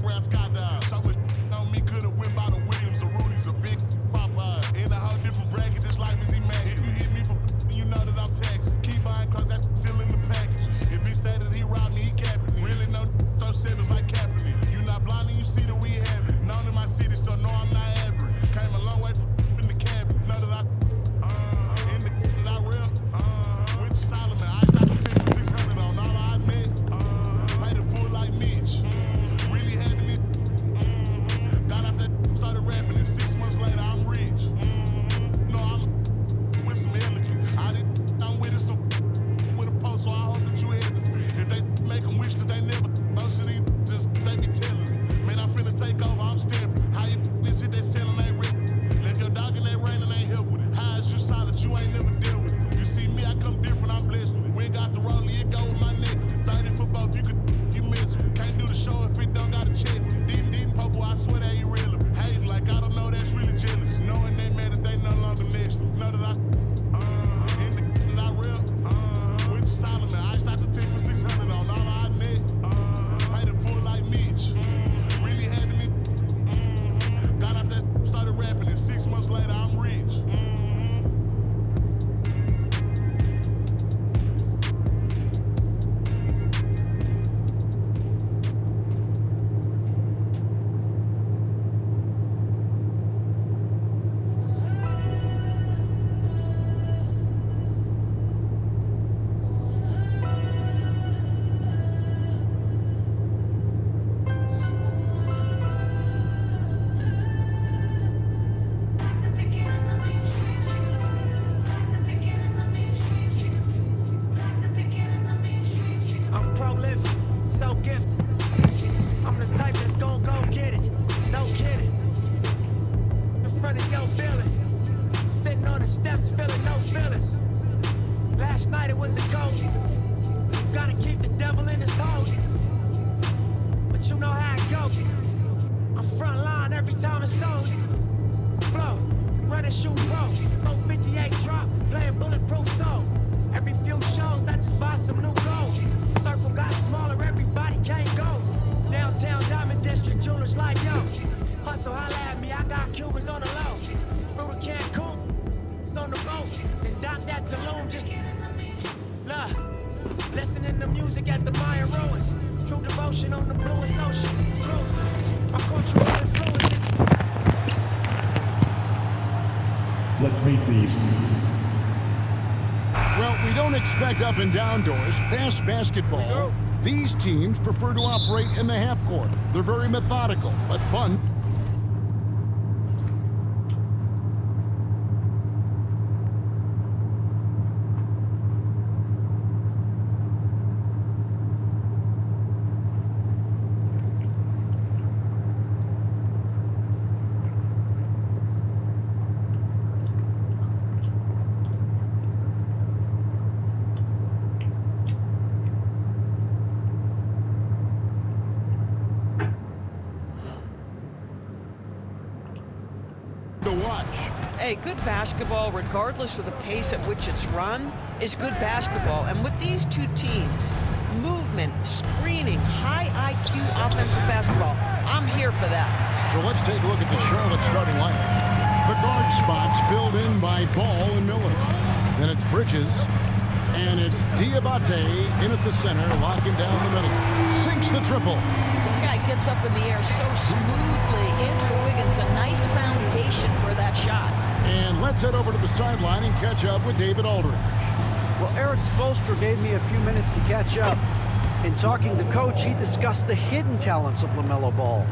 where I skydive. So much on me could've went by the Williams or Rudy's or Big Popeye. In a whole different bracket, this life is immaculate. If you hit me for you know that I'm taxing. Keep buying clothes, that's still in the package. If he say that he robbed me, he capping me. Really no throw sevens like Kaepernick. You not blind and you see that we have it. Known in my city, so no, I'm not average. Came a long way from in the cabin. Know that I in the that I rep. With Solomon, I shot some 10 for 600 on all I met. Paid it full like Mitch. Really having it. Got out that started rapping, and 6 months later I'm rich. No, I'm with some elegance. I'm with it some with a post, so I hope that you hear this. If they make them wish that they never most of these just they be telling me. Man, I'm finna take over, I'm stamping. How you this shit they selling ain't real. Left your dog in that rain and ain't help with it. How is you solid, you ain't never deal with it. You see me, I come different, I'm blessed with it. We ain't got the rollie, it go with my neck. 30 for both, you miss it. Can't do the show if it don't got a check. Didn't Popo, I swear that irrelevant. Hating like I don't know, that's really jealous. Knowing they mad that they no longer next. Know that I in the that I rep. With Solomon, I shot the 10 for 600 on all I net. Paid it full like Mitch. Really having it. Got out that started rapping, and 6 months later I'm rich. I'm prolific, so gifted. I'm the type that's gon' go get it. No kidding. In front of your building. Sitting on the steps, feeling no feelings. Last night it was a cold. Gotta keep the devil in his hole. But you know how it go. I'm front line every time it's sold. Flow, run and shoot pro. 458 drop, playing bulletproof soul. Every few shows I just buy some new gold. Circle got smaller, everybody can't go. Downtown Diamond District, jewelers like yo. Hustle, holla at me, I got Cubans on the low. Through the Cancun, on the boat. And dock that Tulum just to look. Listening to music at the Mayan ruins. True devotion on the bluest ocean. Cruising, my cultural influence. Let's meet these. Well, we don't expect up and down doors. Fast basketball. These teams prefer to operate in the half court. They're very methodical, but fun. To watch. Hey, good basketball, regardless of the pace at which it's run, is good basketball. And with these two teams, movement, screening, high IQ offensive basketball, I'm here for that. So let's take a look at the Charlotte starting lineup. The guard spots filled in by Ball and Miller. Then it's Bridges, and it's Diabate in at the center, locking down the middle. Sinks the triple. This guy gets up in the air so smoothly. Andrew Wiggins, a nice foundation for that shot. And let's head over to the sideline and catch up with David Aldridge. Well, Eric Spoelstra gave me a few minutes to catch up. In talking to Coach, he discussed the hidden talents of LaMelo Ball.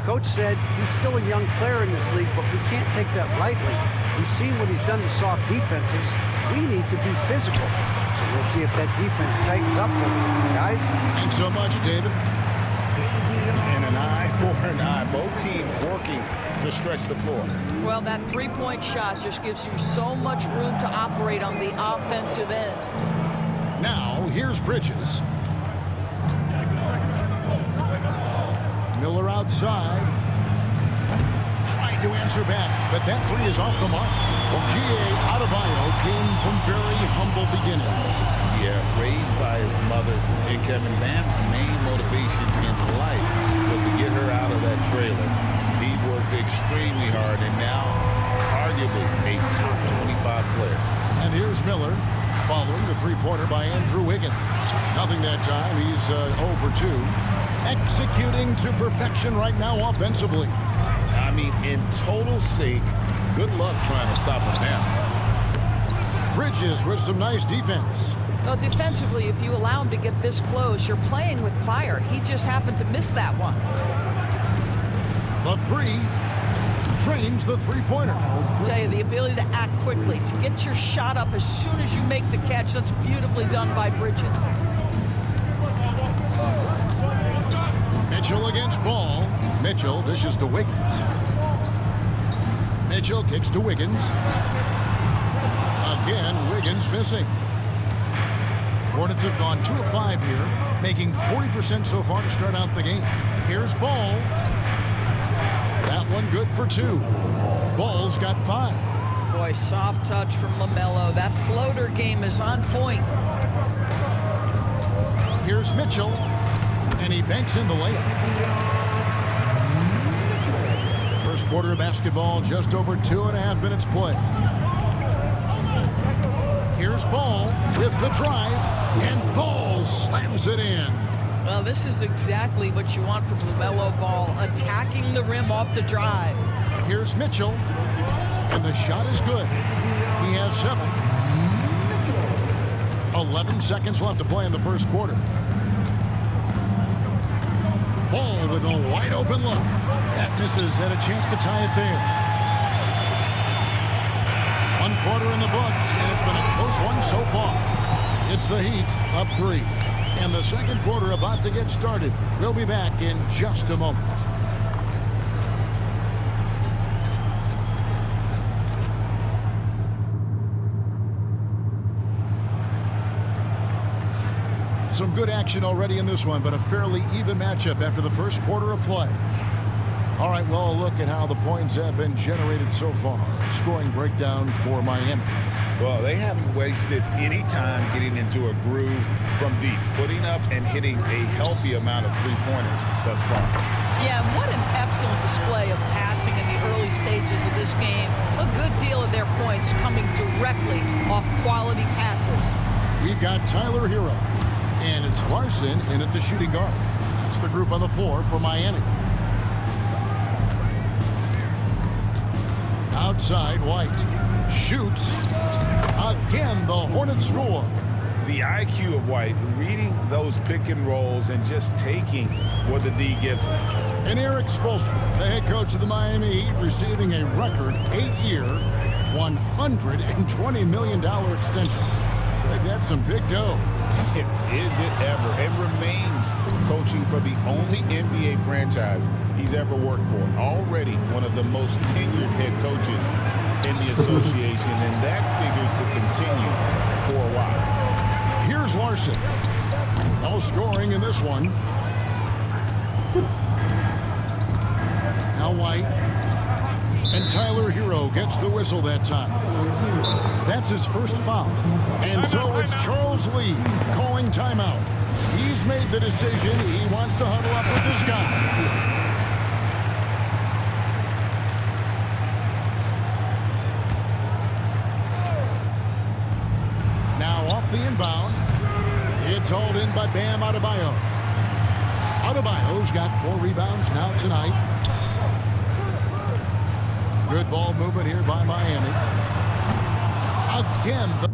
Coach said he's still a young player in this league, but we can't take that lightly. We've seen what he's done to soft defenses. We need to be physical. So we'll see if that defense tightens up for me, guys. Thanks so much, David. And an eye for an eye. Both teams working to stretch the floor. Well, that three-point shot just gives you so much room to operate on the offensive end. Now, here's Bridges. Miller outside. Trying to answer back, but that three is off the mark. Ogie Adebayo came from very humble beginnings. Yeah, raised by his mother. And Kevin Bam's main motivation in life was to get her out Miller following the three-pointer by Andrew Wiggins. Nothing that time. He's 0 for 2. Executing to perfection right now offensively. I mean, in total sync. Good luck trying to stop him now. Bridges with some nice defense. Well, defensively, if you allow him to get this close, you're playing with fire. He just happened to miss that one. The three drains the three-pointer. I tell you, the ability to act quickly, to get your shot up as soon as you make the catch, that's beautifully done by Bridges. Mitchell against Ball. Mitchell dishes to Wiggins. Mitchell kicks to Wiggins. Again, Wiggins missing. Hornets have gone 2 of 5 here, making 40% so far to start out the game. Here's Ball. That one good for 2. Ball's got 5. Boy, soft touch from LaMelo. That floater game is on point. Here's Mitchell, and he banks in the layup. First quarter of basketball, just over 2.5 minutes play. Here's Ball with the drive, and Ball slams it in. Well, this is exactly what you want from LaMelo Ball, attacking the rim off the drive. Here's Mitchell, and the shot is good. He has 7. 11 seconds left to play in the first quarter. Ball with a wide open look. That misses, had a chance to tie it there. 1 quarter in the books, and it's been a close one so far. It's the Heat up 3. And the second quarter about to get started. We'll be back in just a moment. Some good action already in this one, but a fairly even matchup after the first quarter of play. All right, well, a look at how the points have been generated so far. Scoring breakdown for Miami. Well, they haven't wasted any time getting into a groove from deep, putting up and hitting a healthy amount of three-pointers thus far. Yeah, and what an excellent display of passing in the early stages of this game. A good deal of their points coming directly off quality passes. We've got Tyler Hero, and it's Larson in at the shooting guard. That's the group on the floor for Miami. Outside, White shoots. Again, the Hornets score. The IQ of White, reading those pick and rolls and just taking what the D gives him. And Eric Spoelstra, the head coach of the Miami Heat, receiving a record 8-year, $120 million extension. I think that's some big dough. Is it ever? And remains coaching for the only NBA franchise he's ever worked for. Already one of the most tenured head coaches in the association, and that figures to continue for a while. Here's Larson. No scoring in this one. Now White. And Tyler Hero gets the whistle that time. That's his first foul. And so it's Charles Lee calling timeout. He's made the decision. He wants to huddle up with this guy. Off the inbound. It's hauled in by Bam Adebayo. Adebayo's got 4 rebounds now tonight. Good ball movement here by Miami. Again, the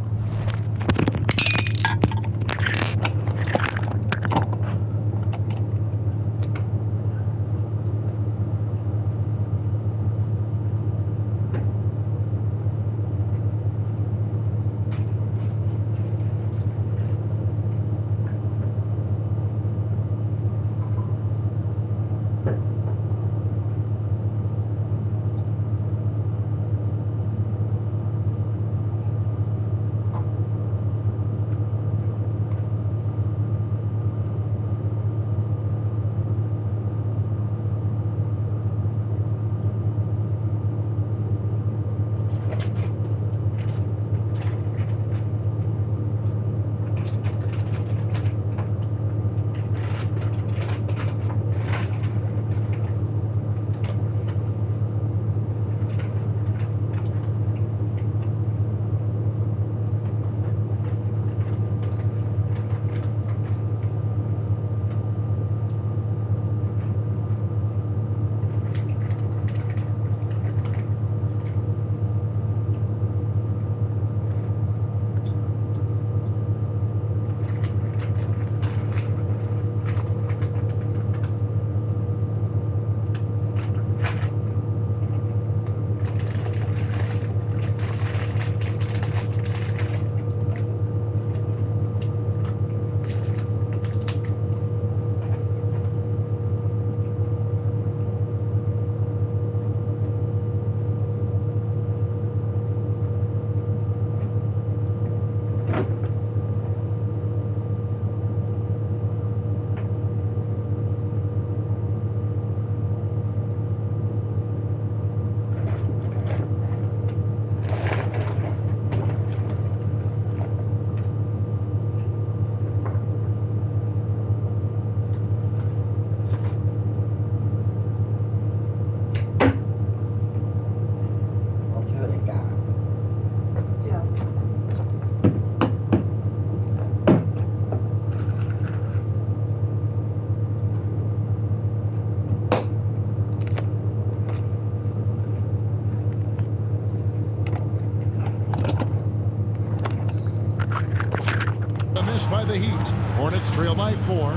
forced by the Heat. Hornets trail by 4.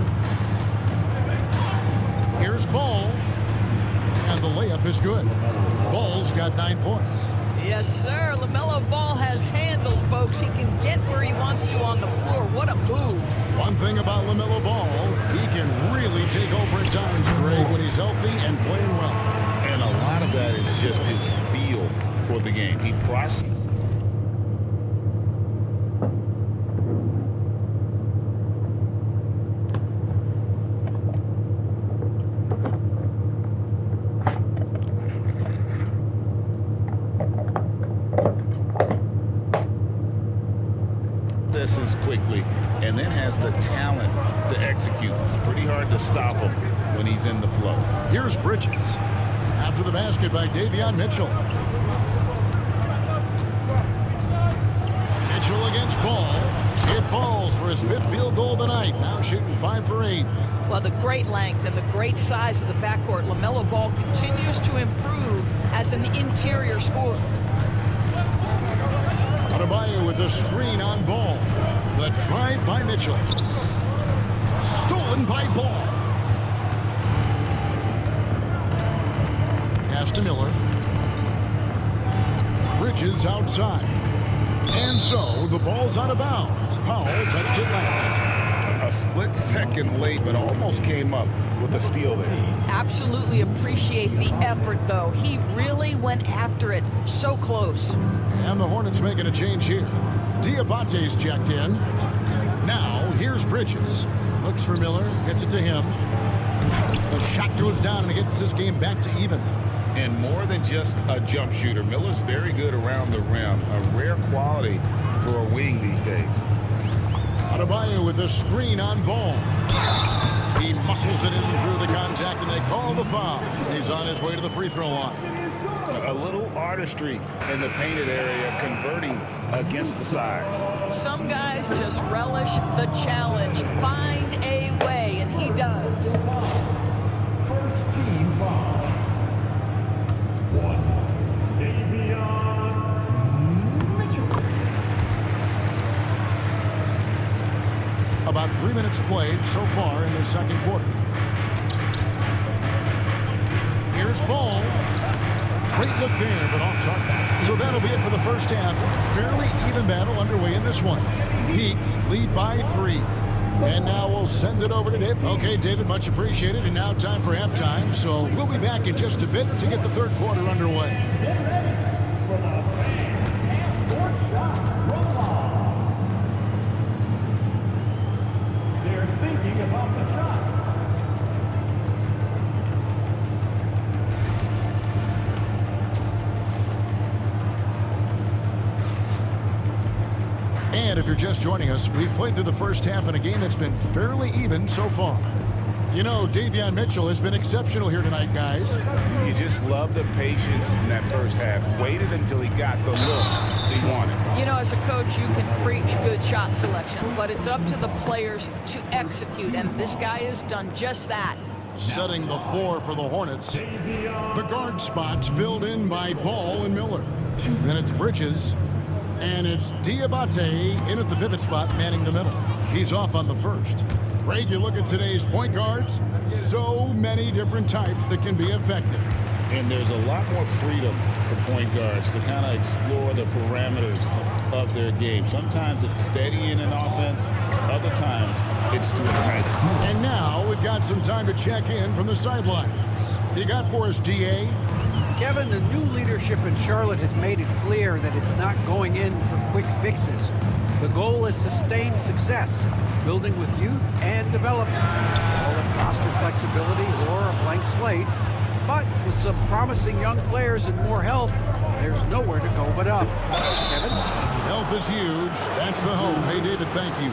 Here's Ball. And the layup is good. Ball's got 9 points. Yes, sir. LaMelo Ball has handles, folks. He can get where he wants to on the floor. What a move. One thing about LaMelo Ball, he can really take over at times, Greg, when he's healthy and playing well. And a lot of that is just his feel for the game. He processes. Quickly, and then has the talent to execute. It's pretty hard to stop him when he's in the flow. Here's Bridges. After the basket by Davion Mitchell. Mitchell against Ball. It falls for his 5th field goal of the night. Now shooting 5 for 8. Well, the great length and the great size of the backcourt, LaMelo Ball continues to improve as an interior scorer. Adebayo with the screen on Ball. The drive by Mitchell. Stolen by Ball. Pass to Miller. Bridges outside. And so the ball's out of bounds. Powell touched it last. A split second late, but almost came up with a steal there. Absolutely appreciate the effort, though. He really went after it. So close. And the Hornets making a change here. Diabate's checked in. Now, here's Bridges. Looks for Miller, gets it to him. The shot goes down and it gets this game back to even. And more than just a jump shooter, Miller's very good around the rim. A rare quality for a wing these days. Adebayo with the screen on Ball. He muscles it in through the contact and they call the foul. He's on his way to the free throw line. A little artistry in the painted area, converting against the size. Some guys just relish the challenge. Find a way, and he does. First team foul. 1. Davion Mitchell. About 3 minutes played so far in the second quarter. Here's Ball. Great look there, but off target. So that'll be it for the first half. Fairly even battle underway in this one. Heat lead by 3. And now we'll send it over to David. Okay, David, much appreciated. And now time for halftime. So we'll be back in just a bit to get the third quarter underway. Get ready for the fan court shot draw. They're thinking about the shot. And if you're just joining us, we've played through the first half in a game that's been fairly even so far. You know, Davion Mitchell has been exceptional here tonight, guys. You just love the patience in that first half. Waited until he got the look he wanted. You know, as a coach, you can preach good shot selection, but it's up to the players to execute, and this guy has done just that. Setting the floor for the Hornets. The guard spots filled in by Ball and Miller. Then it's Bridges. And it's Diabate in at the pivot spot, manning the middle. He's off on the first. Greg, you look at today's point guards, so many different types that can be effective. And there's a lot more freedom for point guards to kind of explore the parameters of their game. Sometimes it's steadying an offense. Other times it's to ignite it. And now we've got some time to check in from the sidelines. You got for us, D.A.? Kevin, the new leadership in Charlotte has made it clear that it's not going in for quick fixes. The goal is sustained success, building with youth and development. Call it roster flexibility or a blank slate. But with some promising young players and more health, there's nowhere to go but up. Kevin? Health is huge. That's the home. Hey, David, thank you.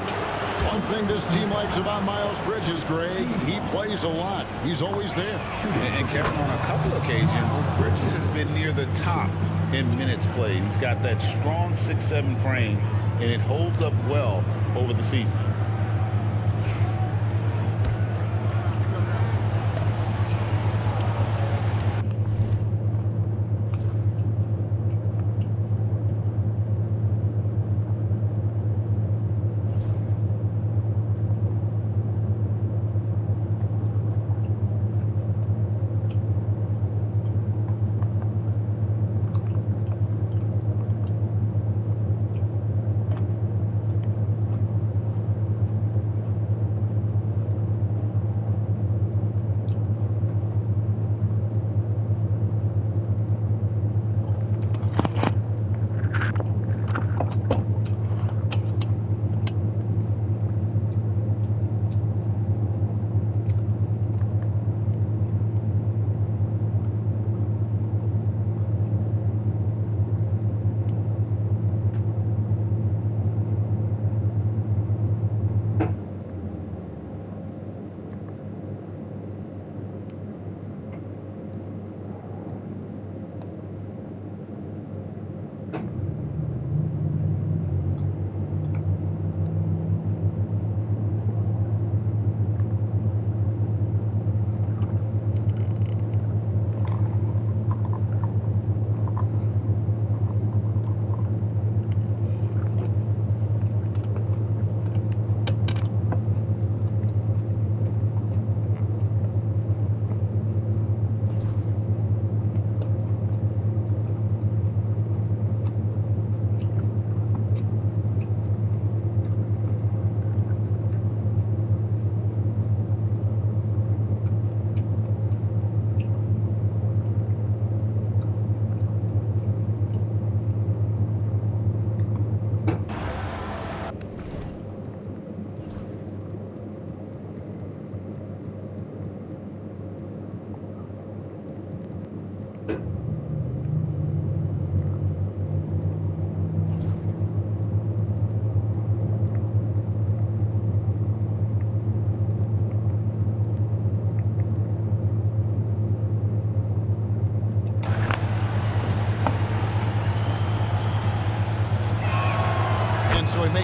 One thing this team likes about Miles Bridges, Greg, he plays a lot. He's always there. And Kevin, on a couple occasions, Bridges has been near the top in minutes played. He's got that strong 6'7" frame, and it holds up well over the season.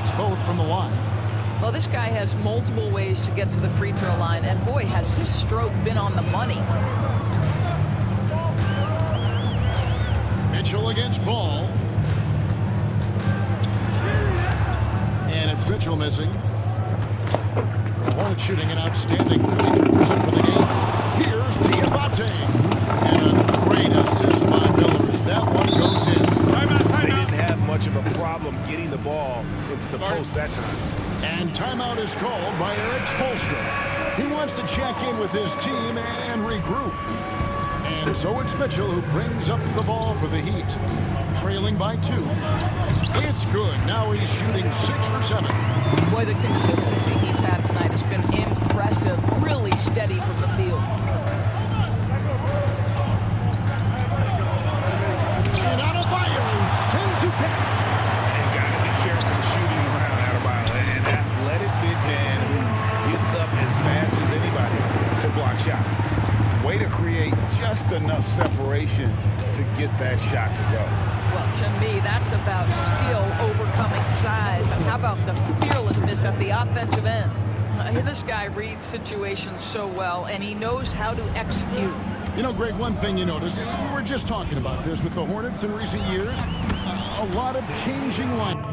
makes both from the line. Well, this guy has multiple ways to get to the free throw line, and boy, has his stroke been on the money. Mitchell against Ball. And it's Mitchell missing. The Hornets shooting an outstanding 53% for the game. Here's Diabate. And a great assist by Miller as that one goes in. They didn't have much of a problem getting the ball into the post that time. And timeout is called by Erik Spoelstra. He wants to check in with his team and regroup. And so it's Mitchell who brings up the ball for the Heat. Trailing by 2. It's good. Now he's shooting 6 for 7. Boy, the consistency he's had tonight has been impressive. Really steady from the field. And Adebayo sends it back. And got to be careful shooting around Adebayo. An athletic big man who gets up as fast as anybody to block shots. Way to create just enough separation to get that shot to go. Well, to me, that's about skill overcoming size. And how about the fearlessness at the offensive end? This guy reads situations so well, and he knows how to execute. You know, Greg, one thing you notice, we were just talking about this with the Hornets in recent years, a lot of changing line.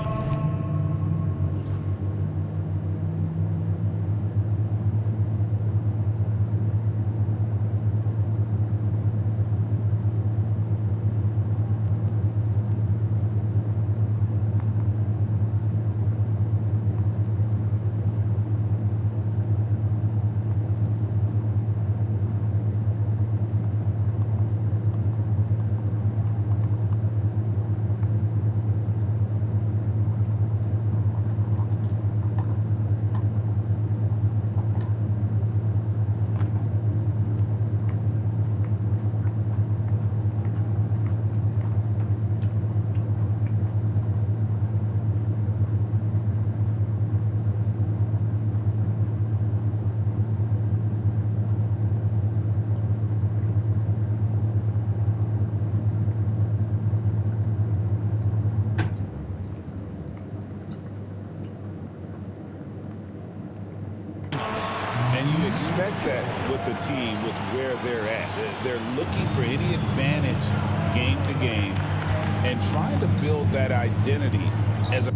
And you expect that with the team, with where they're at. They're looking for any advantage game to game and trying to build that identity as a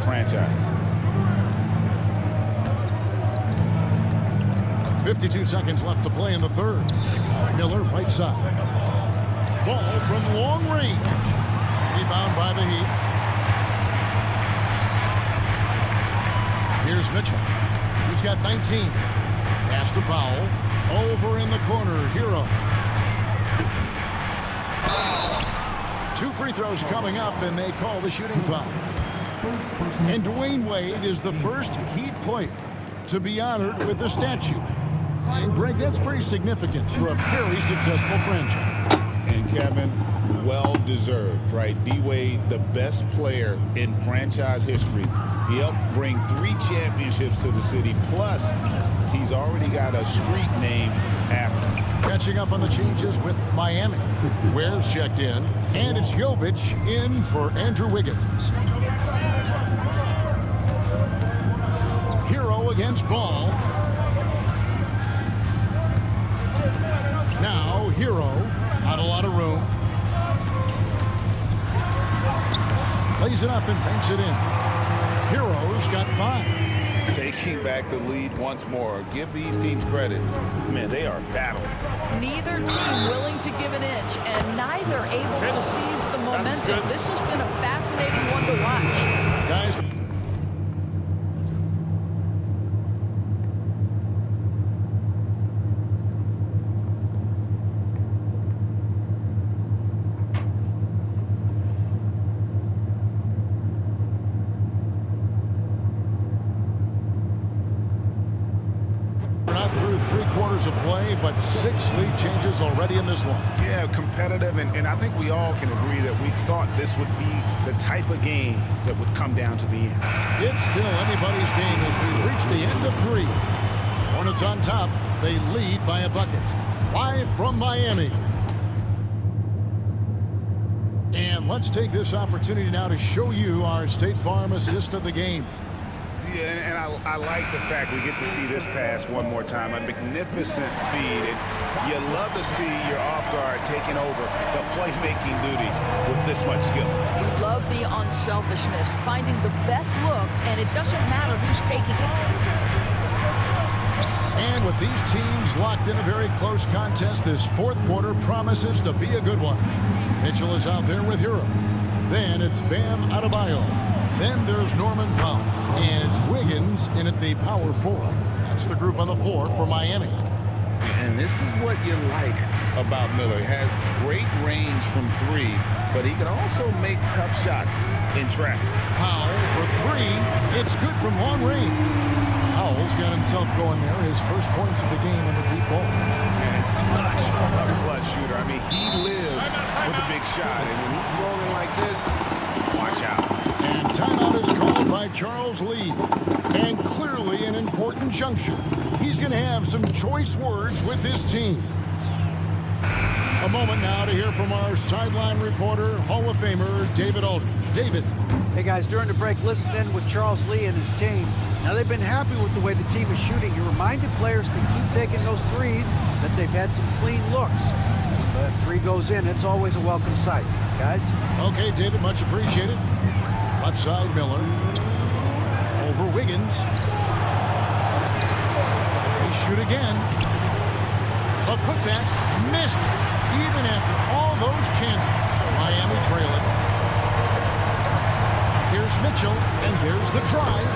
franchise. 52 seconds left to play in the third. Miller, right side. Ball from long range. Rebound by the Heat. Here's Mitchell. He's got 19. Pass to Powell. Over in the corner, Hero. 2 free throws coming up, and they call the shooting foul. And Dwayne Wade is the first Heat player to be honored with a statue. And Greg, that's pretty significant for a very successful franchise. And Kevin, well deserved, right? D-Wade, the best player in franchise history. He helped bring 3 championships to the city. Plus, he's already got a street named after him. Catching up on the changes with Miami. Ware's checked in, and it's Jovic in for Andrew Wiggins. Hero against Ball. Now Hero, not a lot of room. Lays it up and banks it in. Hero's got 5. Taking back the lead once more. Give these teams credit. Man, they are battling. Neither team willing to give an inch, and neither able to seize the momentum. This has been a fascinating one to watch. Guys. quarters of play, but 6 lead changes already in this one. Yeah, competitive, and I think we all can agree that we thought this would be the type of game that would come down to the end. It's still anybody's game as we reach the end of 3. Hornets on top. They lead by a bucket. Live from Miami. And let's take this opportunity now to show you our State Farm assist of the game. Yeah, and I like the fact we get to see this pass one more time. A magnificent feed. And you love to see your off guard taking over the playmaking duties with this much skill. We love the unselfishness, finding the best look, and it doesn't matter who's taking it. And with these teams locked in a very close contest, this 4th quarter promises to be a good one. Mitchell is out there with Hero. Then it's Bam Adebayo. Then there's Norman Powell. And it's Wiggins in at the power 4. That's the group on the floor for Miami. And this is what you like about Miller. He has great range from 3, but he can also make tough shots in traffic. Powell for 3. It's good from long range. Powell's got himself going there. His first points of the game on the deep ball. And such a clutch shooter. I mean, he lives with a big shot. And when he's rolling like this, watch out. And timeout is called by Charles Lee. And clearly an important juncture. He's going to have some choice words with his team. A moment now to hear from our sideline reporter, Hall of Famer David Aldridge. David. Hey guys, during the break, listen in with Charles Lee and his team. Now they've been happy with the way the team is shooting. He reminded players to keep taking those threes, that they've had some clean looks. When the 3 goes in, it's always a welcome sight. Guys? Okay, David, much appreciated. Left side, Miller. Over Wiggins. They shoot again. A putback. Missed it. Even after all those chances. Miami trailing. Here's Mitchell, and there's the drive.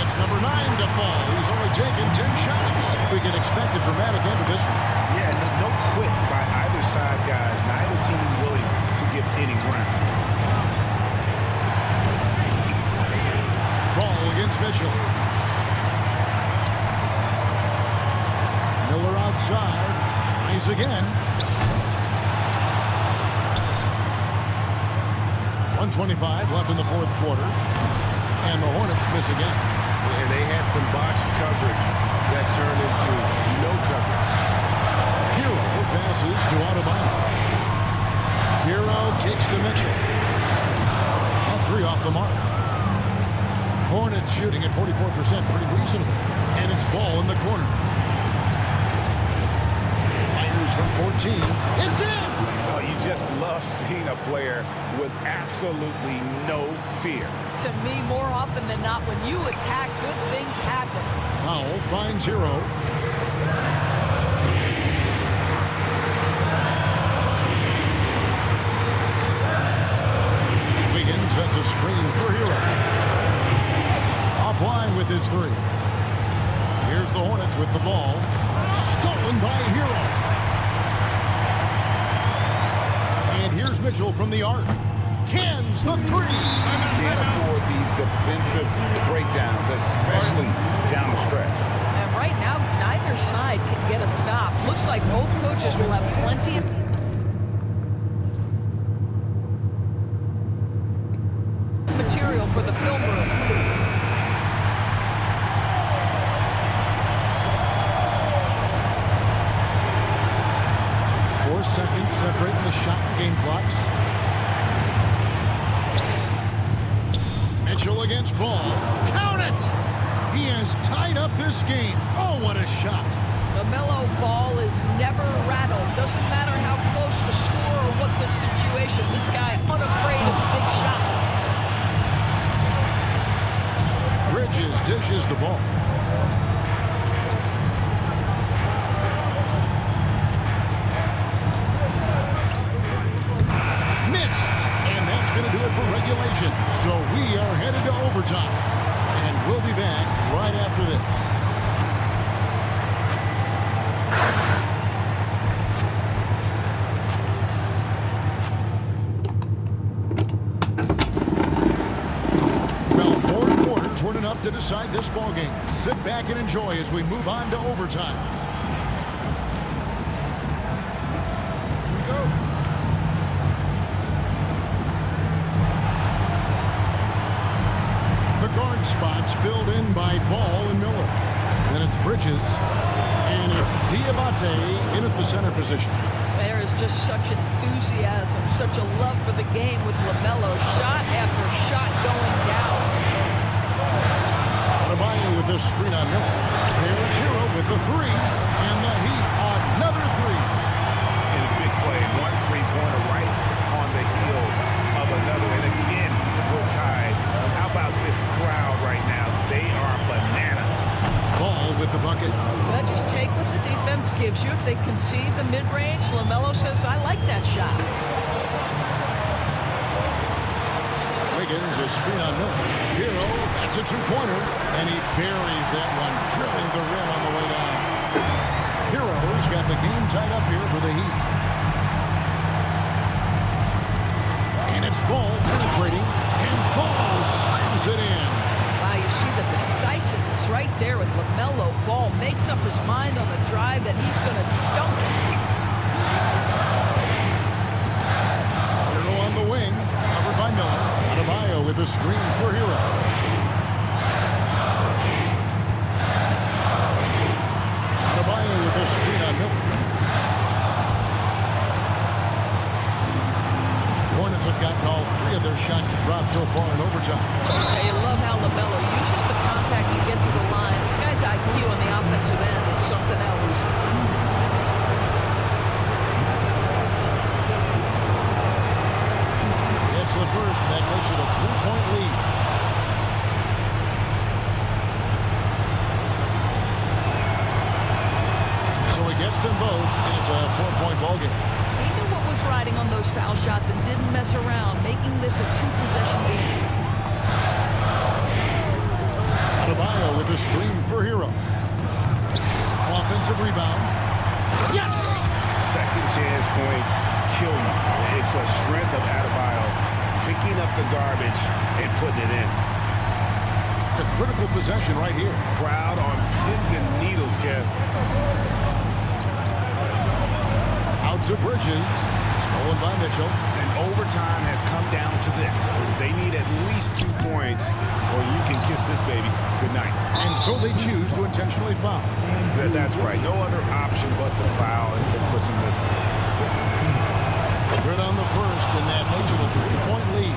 It's number 9 to fall. He's only taken 10 shots. We can expect a dramatic end to this one. Yeah, no quit by either side, guys. Neither team willing to give any ground. Ball against Mitchell. Miller outside. Tries again. 1:25 left in the 4th quarter. And the Hornets miss again. And they had some botched coverage that turned into no coverage. Hero passes to Adebayo. Hero kicks to Mitchell. All 3 off the mark. Hornets shooting at 44%, pretty reasonable. And it's ball in the corner. Fires from 14. It's in! Oh, you just love seeing a player with absolutely no fear. To me, more often than not, when you attack, good things happen. Powell finds Hero. Wiggins sets a screen for Hero. Offline with his 3. Here's the Hornets with the ball. Stolen by Hero. And here's Mitchell from the arc. Cans the 3. Can't afford these defensive breakdowns, especially down the stretch. And right now, neither side can get a stop. Looks like both coaches will have plenty of material for the film room. 4 seconds separating the shot and game clocks. Mitchell against Ball. Count it! He has tied up this game. Oh, what a shot. LaMelo Ball is never rattled. Doesn't matter how close the score or what the situation. This guy unafraid of big shots. Bridges dishes the ball. Missed. And that's going to do it for regulation. So we are headed to overtime. And we'll be back right after this. Weren't enough to decide this ball game. Sit back and enjoy as we move on to overtime. by Ball and Miller. Then it's Bridges, and it's Diabate in at the center position. There is just such enthusiasm, such a love for the game with LaMelo. Shot after shot going down. Adebayo with this screen on Miller. There's Hero with the three, and the Heat another three. In a big play, one three-pointer right on the heels of another. And again, we're tied. But how about this crowd right now? They are bananas. Ball with the bucket. Well, just take what the defense gives you. If they concede the mid-range, LaMelo says, I like that shot. Wiggins is screen on Miller. Hero, that's a two-pointer, and he buries that one, drilling the rim on the way down. Hero's got the game tied up here for the Heat. And it's Ball penetrating, and Ball slams it in. Wow, you see the decisiveness right there with LaMelo Ball. Makes up his mind on the drive that he's going to dunk it. Hero on the wing, covered by Miller. Adebayo with a screen for Hero. Adebayo with a screen on Miller. Hornets have gotten all three of their shots to drop so far in overtime. I love how LaMelo uses the contact to get to the line. This guy's IQ on the offensive end is something else. It's the first. That makes it a three-point lead. So he gets them both, and it's a four-point ballgame. He knew what was riding on those foul shots and didn't mess around, making this a two-possession game. Adebayo with a screen for Hero. Offensive rebound. Yes! Second chance points kill you. It's a strength of Adebayo picking up the garbage and putting it in. The critical possession right here. Crowd on pins and needles, Kev. Out to Bridges. Stolen by Mitchell. And overtime has come down to this. They need at least 2 points or you can kiss this baby goodnight. And so they choose to intentionally foul. That's right. No other option but to foul and look for some misses. Good on the first, and that makes it a three-point lead.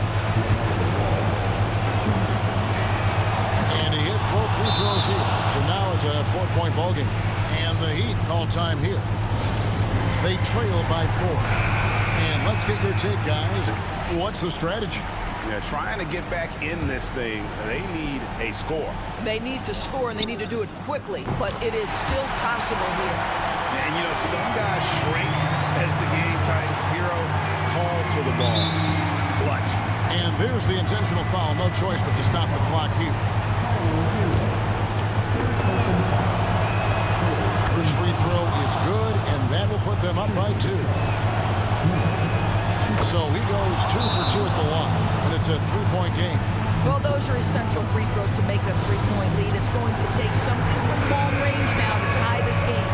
And he hits both free throws here. So now it's a four-point ballgame. And the Heat call time here. They trail by 4. And let's get your take, guys. What's the strategy? Yeah, trying to get back in this thing, they need a score. They need to score, and they need to do it quickly, but it is still possible here. And, you know, some guys shrink as the game tightens. Hero calls for the ball. Clutch. And there's the intentional foul. No choice but to stop the clock here. First free throw is good, and that will put them up by 2. So he goes 2 for 2 at the line, and it's a three-point game. Well, those are essential free throws to make it a three-point lead. It's going to take something from long range now to tie this game.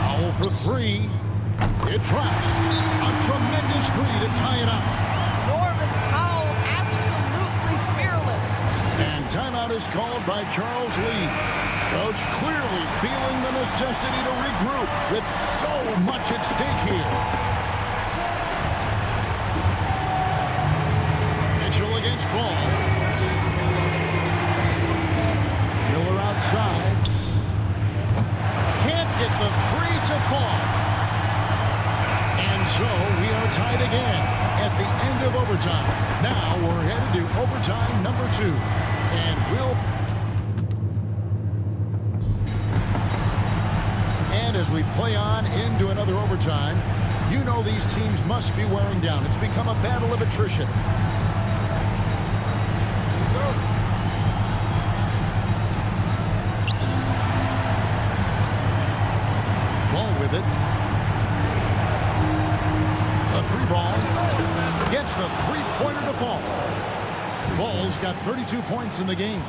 Powell for 3. It drops. A tremendous 3 to tie it up. Norman Powell absolutely fearless. And timeout is called by Charles Lee. Coach clearly feeling the necessity to regroup with so much at stake here. Mitchell against Ball. Miller outside. Can't get the 3 to fall. And so we are tied again at the end of overtime. Now we're headed to overtime number 2. And we'll... And as we play on into another overtime, you know these teams must be wearing down. It's become a battle of attrition. Ball with it. A 3-ball. Gets the three-pointer to fall. Ball's got 32 points in the game.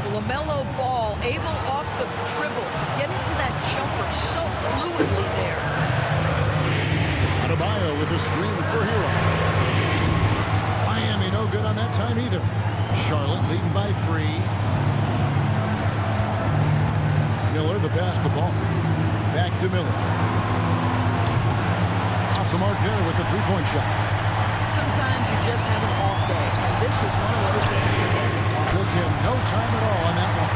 LaMelo Ball able off the dribble to get into that jumper so fluidly there. Adebayo with a screen for Hero. no good on that time either. Charlotte leading by 3. Miller, the pass to Ball. Back to Miller. Off the mark there with the three-point shot. Sometimes you just have an off day, and this is one of those games for him. Took him no time at all on that one.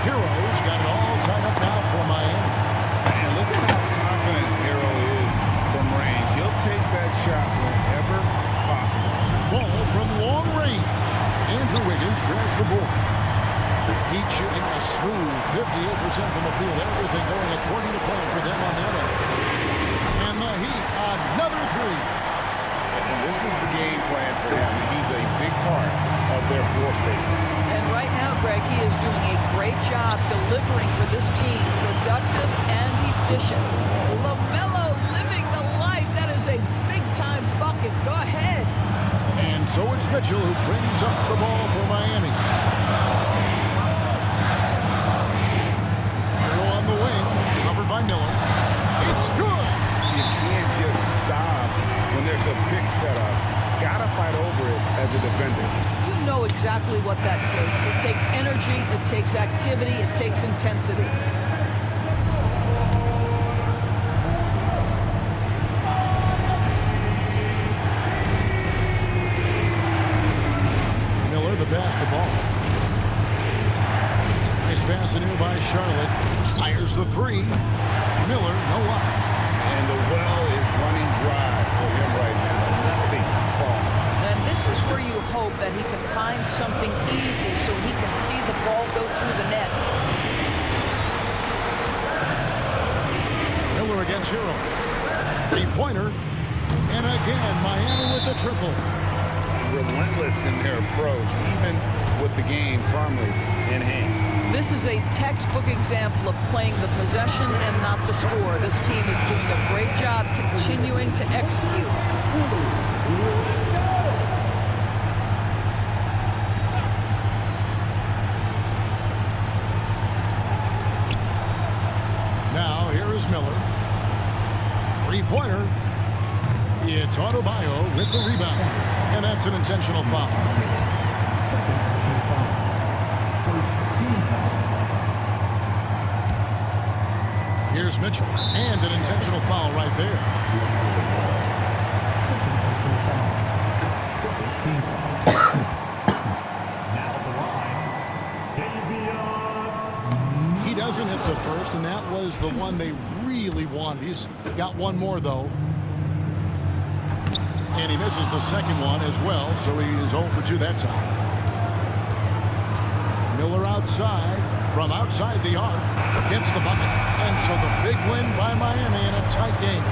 Hero's got it all tied up now for Miami. And look at how confident Hero is from range. He'll take that shot whenever possible. Ball from long range. Andrew Wiggins grabs the board. Heat shooting a smooth 58% from the field. Everything going according to plan for them on that end. And the Heat, another 3. And this is the game plan for him. He's a big part of their floor spacing. And right now, Greg, he is doing a great job delivering for this team, productive and efficient. LaMelo living the life. That is a big-time bucket. Go ahead. And so it's Mitchell who brings up the ball for Miami. Hero on the wing, covered by Miller. It's good. You can't just stop when there's a pick set up. Gotta fight over it as a defender. You know exactly what that takes. It takes energy, it takes activity, it takes intensity. Miller, the pass to Ball. Nice pass in here by Charlotte. Fires the 3. Miller, no luck. And the well is running dry for him right now. Nothing falling. And this is where you hope that he can find something easy so he can see the ball go through the net. Miller against Hero. 3-pointer. And again, Miami with the triple. Relentless in their approach, even with the game firmly in hand. This is a textbook example of playing the possession and not the score. This team is doing a great job continuing to execute. Now, here is Miller. 3-pointer. It's Adebayo with the rebound. And that's an intentional foul. Here's Mitchell. And an intentional foul right there. He doesn't hit the first, and that was the one they really wanted. He's got one more, though. And he misses the second one as well, so he is 0 for 2 that time. Miller outside, from outside the arc, gets the bucket. And so the big win by Miami in a tight game.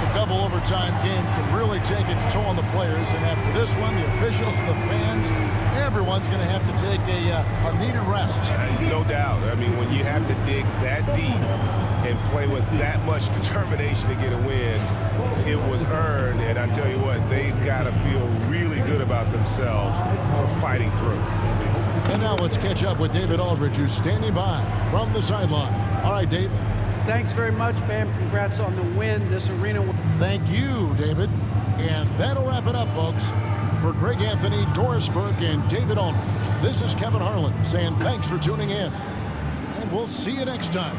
The double overtime game can really take its toll on the players, and after this one, the officials, the fans, everyone's going to have to take a needed rest. No doubt. I mean, when you have to dig that deep and play with that much determination to get a win, it was earned, and I tell you what, they've got to feel really good about themselves for fighting through. And now let's catch up with David Aldridge, who's standing by from the sideline. All right, Dave. Thanks very much, Bam. Congrats on the win. This arena. Thank you, David. And that'll wrap it up, folks. For Greg Anthony, Doris Burke, and David Aldridge, this is Kevin Harlan saying thanks for tuning in. And we'll see you next time.